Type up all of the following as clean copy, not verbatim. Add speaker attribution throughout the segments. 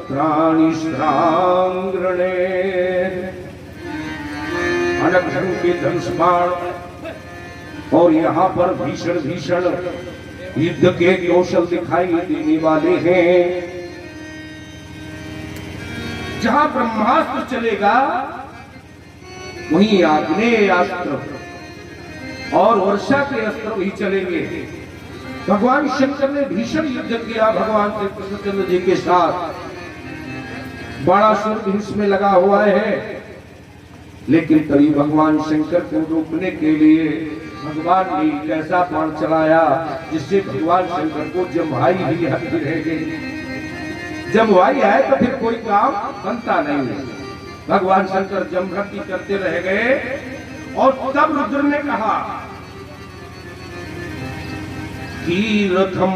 Speaker 1: प्राणिश्रांग्रणे अलग ढंग के धनुष बाण और यहाँ पर भीषण भीषण युद्ध के कौशल दिखाई देने वाले हैं। जहां ब्रह्मास्त्र चलेगा वहीं आग्नेय अस्त्र और वर्षा के अस्त्र भी चलेंगे। भगवान शंकर ने भीषण युद्ध किया भगवान श्री कृष्णचंद्र जी के साथ। बाणासुर भी इसमें लगा हुआ है, लेकिन तभी भगवान शंकर को रोकने के लिए भगवान ने एक ऐसा बाण चलाया जिससे भगवान शंकर को जम्हाई ही हत्ती रह गई। जम्हाई आए तो फिर कोई काम बनता नहीं। भगवान शंकर जमभक्ति करते रह गए और तब रुद्र ने कहा तीर्थम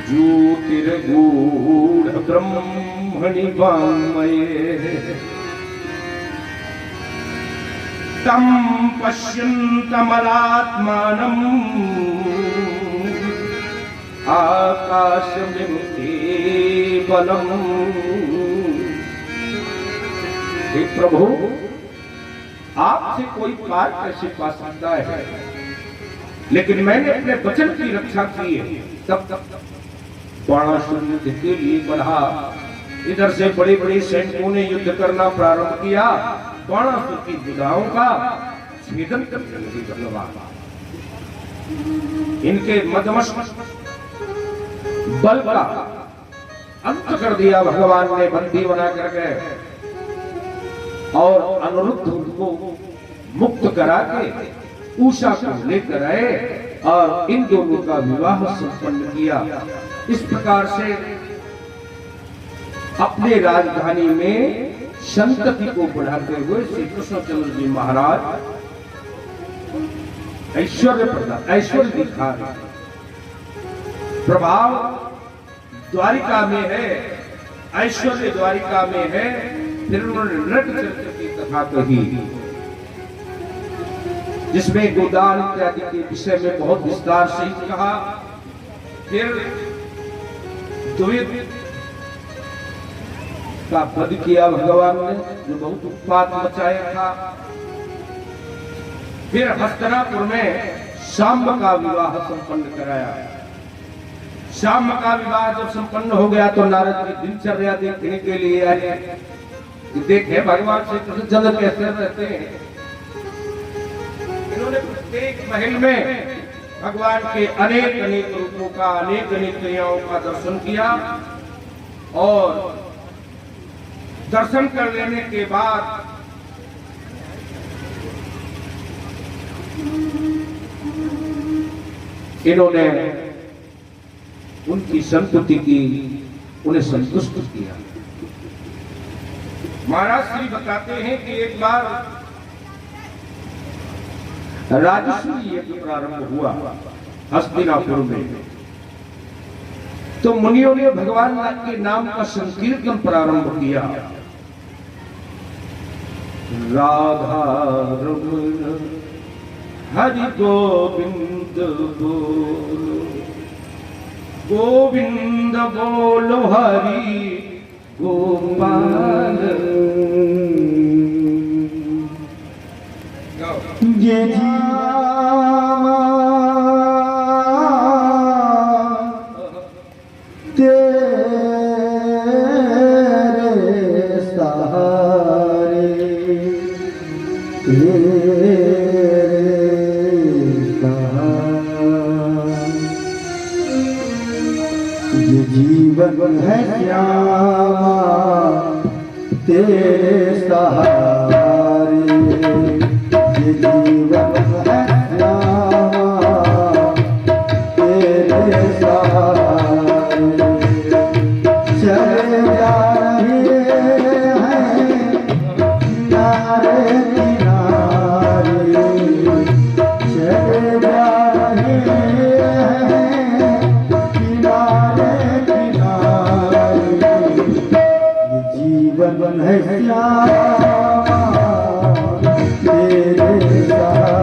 Speaker 1: ज्योतिर्गूढ़ ब्रह्मणि वाङ्मये तम पश्यन्तमलात्मानम् आकाशमिते बलम्। हे प्रभु, आपसे कोई पार कैसे पा सकता है, लेकिन मैंने अपने वचन की रक्षा की है। तब बाणासुर युद्ध के लिए बढ़ा। इधर से बड़े बड़े सैनिकों ने युद्ध करना प्रारंभ किया। बाणासुर की भुजाओं का छेदन करने लगे भगवान। इनके मदमस्त बल का अंत कर दिया भगवान ने, बंदी बना करके, और अनिरुद्ध उनको मुक्त करा के उषा को लेकर आए और इन दोनों का विवाह संपन्न किया। इस प्रकार से अपने राजधानी में संतति को बढ़ाते हुए श्री कृष्णचंद्र जी महाराज ऐश्वर्य दिखा रहे। प्रभाव द्वारिका में है, ऐश्वर्य द्वारिका में है। फिर उन्होंने नृत्य चरित्र की कथा कही जिसमें गोदान इत्यादि के विषय में बहुत विस्तार से कहा। फिर द्वैत का वध किया भगवान ने, जो बहुत उत्पात मचाया था। फिर हस्तिनापुर में शाम्ब का विवाह संपन्न कराया। शाम्ब का विवाह जब संपन्न हो गया तो नारद जी दिनचर्या देखने के लिए आए। देखे भगवान श्री कृष्णचंद्र कैसे रहते हैं। इन्होंने प्रत्येक महल में भगवान के अनेक अनेक रूपों का, अनेक अनेक क्रियाओं का दर्शन किया। और दर्शन कर लेने के बाद इन्होंने उनकी संतुति की, उन्हें संतुष्ट किया। महाराज श्री बताते हैं कि एक बार राजसूय यज्ञ प्रारंभ हुआ हस्तिनापुर में। तो मुनियों ने भगवान के नाम का संकीर्तन प्रारंभ किया। राधा रमण हरि गोविंद बोलो, गोविंद बोलो हरि गोपाल। ये जीवन है श्यामा तेरे सहारे, ये जीवन है श्यामा तेरे सहारे। चले जा रहे हैं किनारे किनारे, चले जा रहे हैं जीवन है श्यामा तेरे साथ।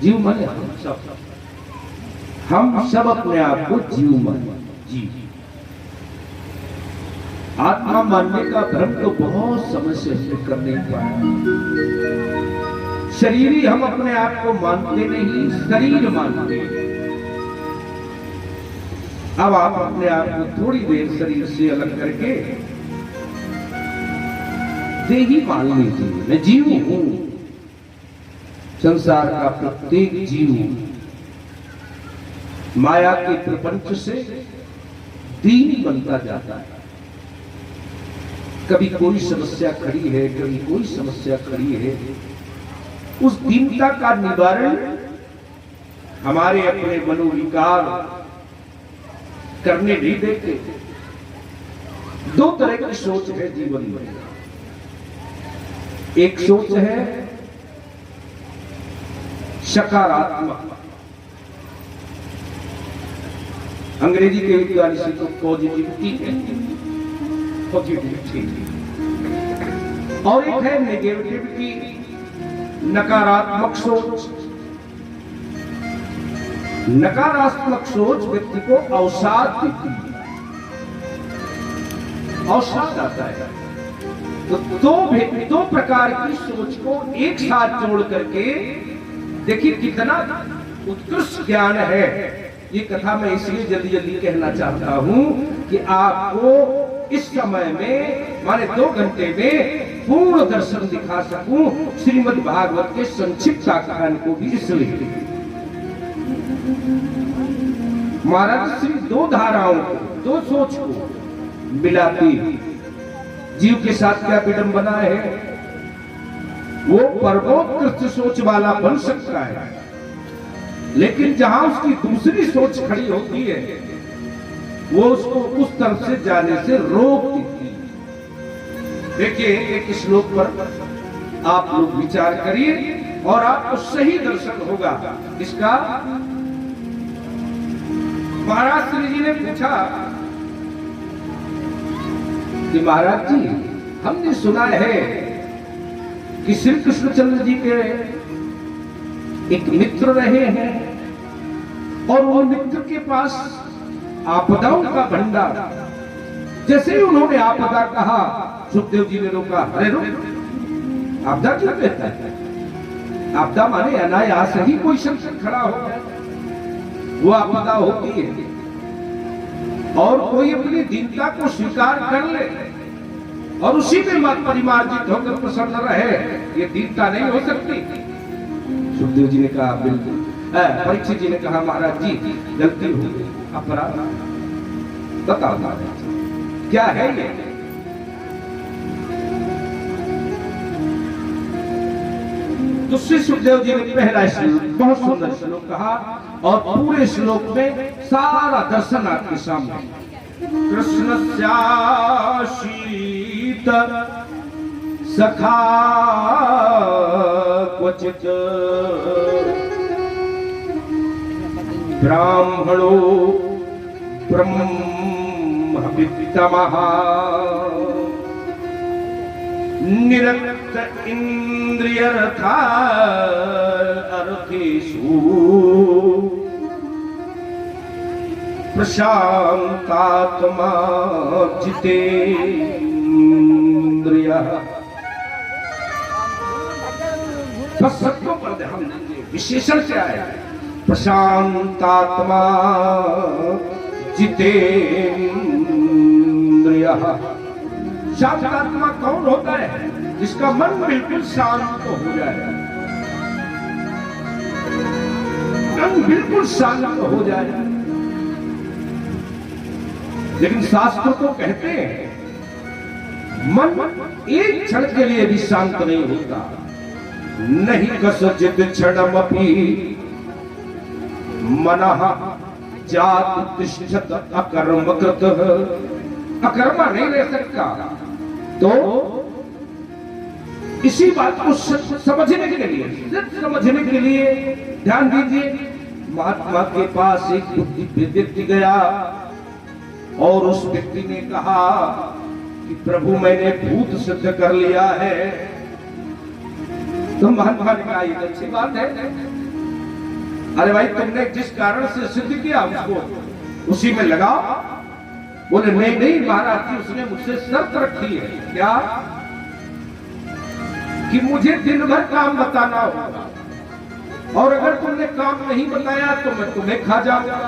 Speaker 1: जीव माने हम सब अपने आप को जीव माने। जीव आत्मा मानने का भ्रम तो बहुत समय से हमने कर नहीं पाया। शरीरी हम अपने आप को मानते नहीं, शरीर मानते। अब आप अपने आप को थोड़ी देर शरीर से अलग करके देही मान लीजिए, मैं जीव हूं। संसार का प्रत्येक जीव माया के प्रपंच से दीन बनता जाता है। कभी कोई समस्या खड़ी है, कभी कोई समस्या खड़ी है। उस दीनता का निवारण हमारे अपने मनोविकार करने नहीं देते। दो तरह की सोच है जीवन में। एक सोच है सकारात्मक, अंग्रेजी के विद्वान इसे तो पॉजिटिविटी कहते हैं, पॉजिटिविटी। और एक है नेगेटिविटी, नकारात्मक सोच। नकारात्मक सोच व्यक्ति को अवसाद देती है, अवसाद आता है। तो दो प्रकार की सोच को एक साथ जोड़ करके देखिए कितना उत्कृष्ट ज्ञान है। ये कथा मैं इसलिए जल्दी जल्दी कहना चाहता हूं कि आपको इस समय में माने 2 घंटे में पूर्ण दर्शन दिखा सकूं श्रीमद् भागवत के संक्षिप्त आख्यान को भी। इसलिए महाराज श्री 2 धाराओं को, 2 सोच को मिलाती जीव के साथ क्या विडंबना है। वो परमोत्कृष्ट सोच वाला बन सकता है, लेकिन जहां उसकी दूसरी सोच खड़ी होती है वो उसको उस तरफ से जाने से रोक देती है। देखिए एक श्लोक पर आप लोग विचार करिए और आपको सही दर्शन होगा इसका। महाराज श्री जी ने पूछा कि महाराज जी, हमने सुना है कि श्री कृष्णचंद्र जी के एक मित्र रहे हैं और वो मित्र के पास आपदाओं का भंडार। जैसे ही उन्होंने आपदा कहा, सुखदेव जी ने रोका। अरे रुक, आपदा क्यों कहता है? आपदा माने अनायास ही कोई संकट खड़ा हो जाए, वो आपदा होती है। और कोई अपनी दीनता को स्वीकार कर ले और उसी में परिमार्जित होकर प्रसन्न रहे, ये दीनता नहीं हो सकती। सुखदेव जी ने कहा बिल्कुल। परीक्षित जी ने कहा महाराज जी गलती हो गई, अपराध। बताओ महाराज क्या है ये? तो श्री सुखदेव जी ने पहला श्लोक, बहुत सुंदर श्लोक कहा और पूरे श्लोक में सारा दर्शन आपके सामने। कृष्णस्याशीत सखा क्वचित ब्राह्मणो ब्रह्मवित्तमः निरक्त इंद्रियरथा अर्थेषु प्रशांतात्मा जितेन्द्रियः। बस शब्दों पर ध्यान देंगे, विशेषण क्या है? प्रशांतात्मा जितेन्द्रियः। शांत आत्मा कौन होता है? जिसका मन बिल्कुल शांत हो जाए, मन बिल्कुल शांत हो जाए। लेकिन शास्त्र तो कहते हैं मन एक क्षण के लिए भी शांत नहीं होता। नहीं कसचित क्षणमपि मनः जात तिष्ठत अकर्मकृत। अकर्मा नहीं रह सकता। तो इसी बात को समझने के लिए, सिर्फ समझने के लिए ध्यान दीजिए। महात्मा के पास एक व्यक्ति गया और उस व्यक्ति ने कहा कि प्रभु मैंने भूत सिद्ध कर लिया है। तो महात्मा ने कहा ये अच्छी बात है, अरे भाई तुमने जिस कारण से सिद्ध किया उसको उसी में लगाओ। बोले नहीं नहीं महाराज जी, उसने मुझसे शर्त रखी है। क्या? कि मुझे दिन भर काम बताना होगा, और अगर तुमने काम नहीं बताया तो मैं तुम्हें खा जाऊंगा।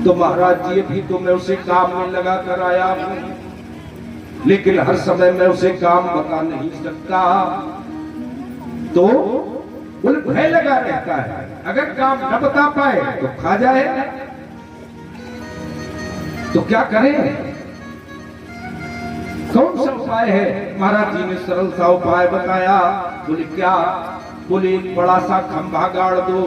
Speaker 1: तो महाराज जी अभी तो मैं उसे काम में लगा कर आया हूं, लेकिन हर समय मैं उसे काम बता नहीं सकता। तो बोले भय लगा रहता है, अगर काम न बता पाए तो खा जाए, तो क्या करें? कौन सा उपाय है? महाराज जी ने सरल सा उपाय बताया। बोले क्या? बोले एक बड़ा सा खंभा गाड़ दो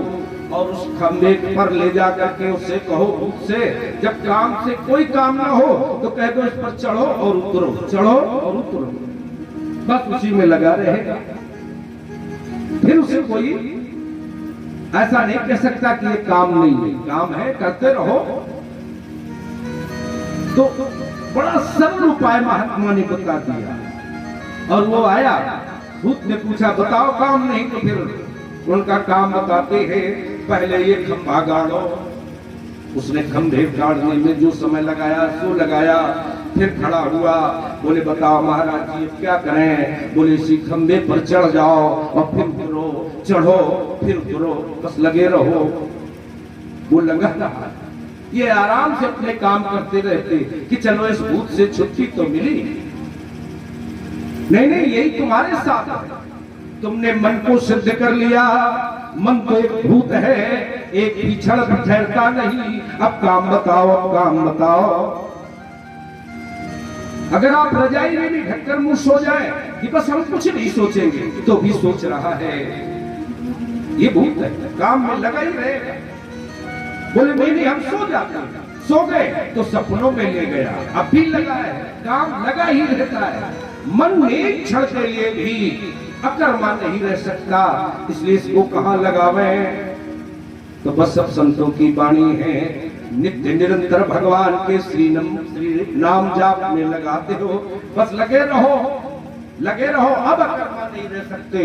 Speaker 1: और उस खंभे पर ले जा करके उससे कहो मुझसे, जब काम से कोई काम ना हो तो कह दो इस पर चढ़ो और उतरो, चढ़ो और उतरो, बस उसी में लगा रहेगा। फिर उसे कोई ऐसा नहीं कह सकता कि ये काम नहीं है, काम है, करते रहो। तो बड़ा सरल उपाय महात्मा ने बता दिया। और वो आया, भूत ने पूछा बताओ काम नहीं, तो फिर उनका काम बताते हैं। पहले ये खंभा गाड़ो। उसने खंभे गाड़ने में जो समय लगाया सो लगाया, फिर खड़ा हुआ। बोले बताओ महाराज जी क्या करें? बोले इसी खंभे पर चढ़ जाओ और फिर उतरो, चढ़ो फिर उतरो, बस लगे रहो। वो लगा रहा, ये आराम से अपने काम करते रहते कि चलो इस भूत से छुट्टी तो मिली। नहीं नहीं, यही तुम्हारे साथ है। तुमने मन को सिद्ध कर लिया, मन तो एक भूत है, एक भी क्षण ठहरता नहीं। अब काम बताओ, अब काम बताओ। अगर आप रजाई में भी ढककर मुंह सो जाए कि बस हम कुछ नहीं सोचेंगे, तो भी सोच रहा है, ये भूत है, काम में लगा ही रहेगा। बोले नहीं नहीं हम सो जाते हैं। सो गए तो सपनों में ले गया, अब भी लगा है, काम लगा ही रहता है। मन एक क्षण के लिए भी अकर्मा नहीं रह सकता, इसलिए इसको कहां लगावे? तो बस सब संतों की वाणी है, नित्य निरंतर भगवान के श्री नाम जाप में लगाते हो, बस लगे रहो, लगे रहो। अब अकर्मा नहीं रह सकते,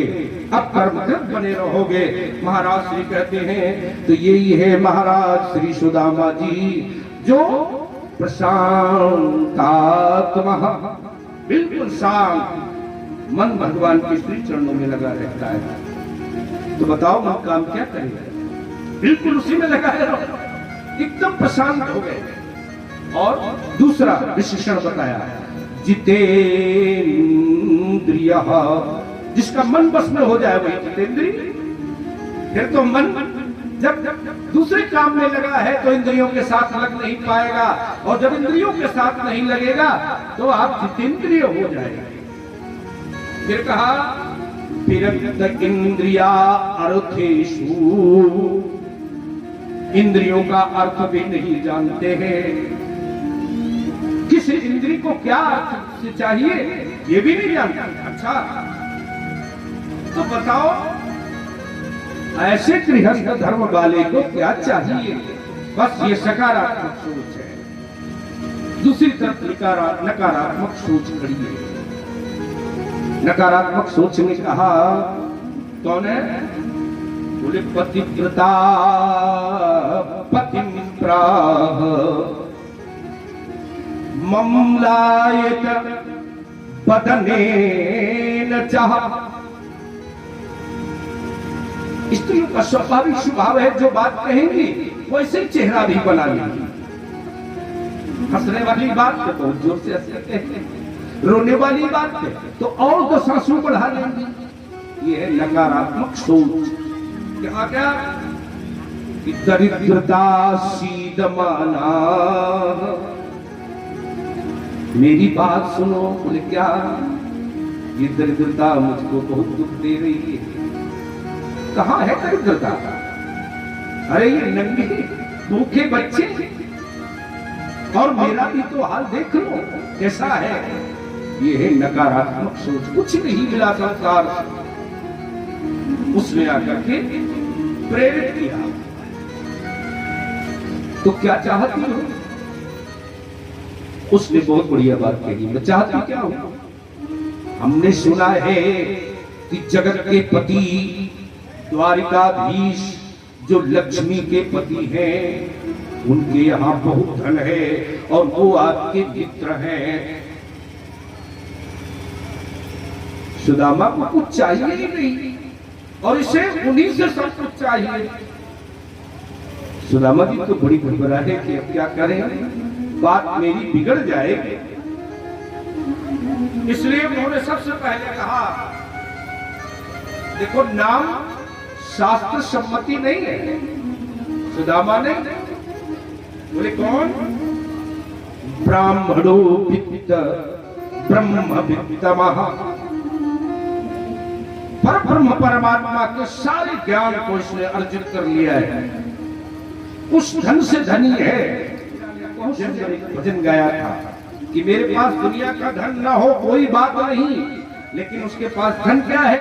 Speaker 1: अब कर्मकृत बने रहोगे। महाराज श्री कहते हैं तो यही है महाराज श्री सुदामा जी, जो प्रशांतात्मा, बिल्कुल शांत मन भगवान के श्री चरणों में लगा रहता है। तो बताओ मन काम क्या करेगा? बिल्कुल उसी में लगा रहो, एकदम प्रशांत हो गए। और दूसरा विशेषण बताया, जितेंद्रिय, जिसका मन बस में हो जाए वही जितेंद्रिय। फिर तो मन जब दूसरे काम में लगा है तो इंद्रियों के साथ लग नहीं पाएगा, और जब इंद्रियों के साथ नहीं लगेगा तो आप जितेंद्रिय हो जाएगा। फिर कहा विरक्त इंद्रिया अर्थेषु, इंद्रियों का अर्थ भी नहीं जानते हैं। किस इंद्री को क्या अर्थ से चाहिए ये भी नहीं जानते। अच्छा तो बताओ ऐसे गृहस्थ धर्म वाले को क्या चाहिए? बस ये सकारात्मक सोच है। दूसरी तरफ नकारात्मक सोच खड़ी है। नकारात्मक सोच ने कहा, कौन है? बोले पतिव्रता पतिं प्राह ममलायत बदनेन चाह। स्त्रियों का स्वाभाविक स्वभाव है, जो बात कहेंगी वैसे चेहरा भी बना लेंगी। हंसने वाली बात पे बहुत जोर से हंसते हैं, रोने वाली बात पे तो और दो सांसों बढ़ा लेंगी। ये है नकारात्मक सोच। क्या क्या? दरिद्रता सीदमाना, मेरी बात सुनो। बोले क्या? ये दरिद्रता मुझको बहुत दुख दे रही है। कहां है दरिद्रता? अरे ये नंगे भूखे बच्चे, और मेरा भी तो हाल देख लो कैसा है। ये है नकारात्मक सोच। कुछ नहीं मिला संसार से, उसने आकर के प्रेरित किया। तो क्या चाहती हो? उसने बहुत बढ़िया बात कही, मैं चाहती क्या हूं? हमने सुना है कि जगत के पति द्वारिकाधीश जो लक्ष्मी के पति हैं, उनके यहाँ बहुत धन है और वो आपके मित्र हैं। सुदामा को कुछ चाहिए ही नहीं और इसे उन्हीं से सब कुछ चाहिए। सुदामा जी तो बड़ी घबरा है कि अब क्या करें, बात मेरी बिगड़ जाएगी। इसलिए उन्होंने सबसे पहले कहा, देखो नाम शास्त्र सम्मति नहीं है। सुदामा ने बोले कौन? ब्राह्मणो वित्त ब्रह्म वित्तमः। पर ब्रह्म परमात्मा के सारे ज्ञान को इसने अर्जित कर लिया है, उस धन से धनी है। भजन गाया था कि मेरे पास दुनिया का धन ना हो कोई बात नहीं, लेकिन उसके पास धन क्या है?